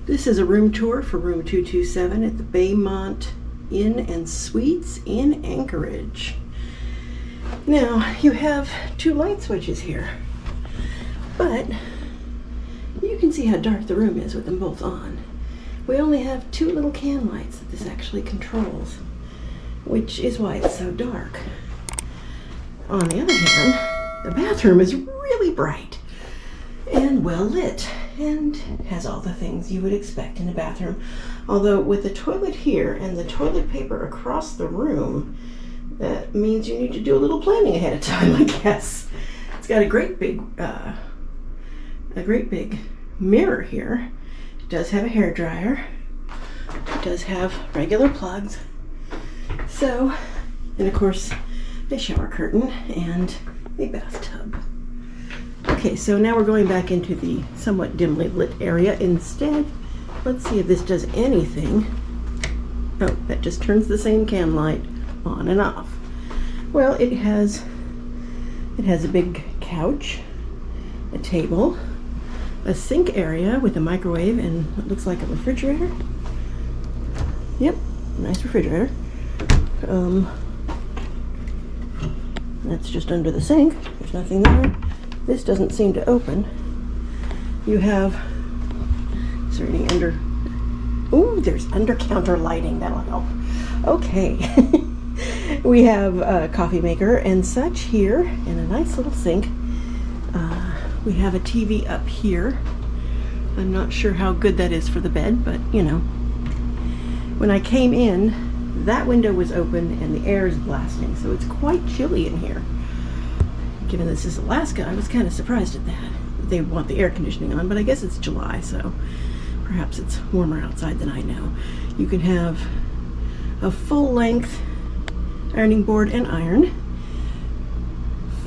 This is a room tour for room 227 at the Baymont Inn and Suites in Anchorage. Now, you have two light switches here, but you can see how dark the room is with them both on. We only have two little can lights that this actually controls, which is why it's so dark. On the other hand, the bathroom is really bright and well lit and has all the things you would expect in a bathroom. Although with the toilet here and the toilet paper across the room, that means you need to do a little planning ahead of time, I guess. It's got a great big mirror here. It does have a hair dryer. It does have regular plugs. So, and of course, a shower curtain and a bathtub. Okay, so now we're going back into the somewhat dimly lit area. Instead, let's see if this does anything. Oh, that just turns the same can light on and off. Well, it has a big couch, a table, a sink area with a microwave and what looks like a refrigerator. Yep, nice refrigerator. That's just under the sink. There's nothing there. This doesn't seem to open. You have, is there any under, ooh, there's under counter lighting, that'll help. Okay. We have a coffee maker and such here and a nice little sink. We have a TV up here. I'm not sure how good that is for the bed, but you know. When I came in, that window was open and the air is blasting, so it's quite chilly in here. Given this is Alaska, I was kind of surprised at that. They want the air conditioning on, but I guess it's July, so perhaps it's warmer outside than I know. You can have a full-length ironing board and iron,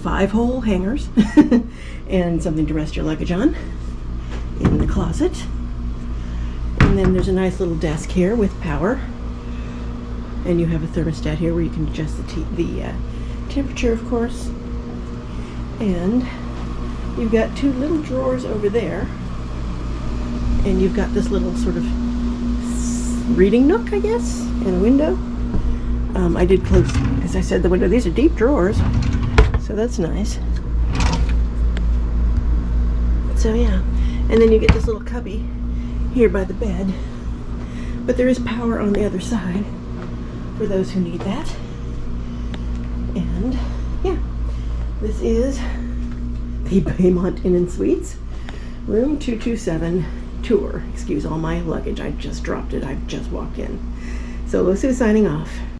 5-hole hangers, and something to rest your luggage on in the closet. And then there's a nice little desk here with power. And you have a thermostat here where you can adjust the temperature, of course. And you've got two little drawers over there. And you've got this little sort of reading nook, I guess, and a window. I did close, as I said, the window. These are deep drawers, so that's nice. So yeah, and then you get this little cubby here by the bed. But there is power on the other side for those who need that. And yeah, this is the Baymont Inn and Suites, room 227 tour. Excuse all my luggage, I just dropped it, I just walked in. So Lucy signing off.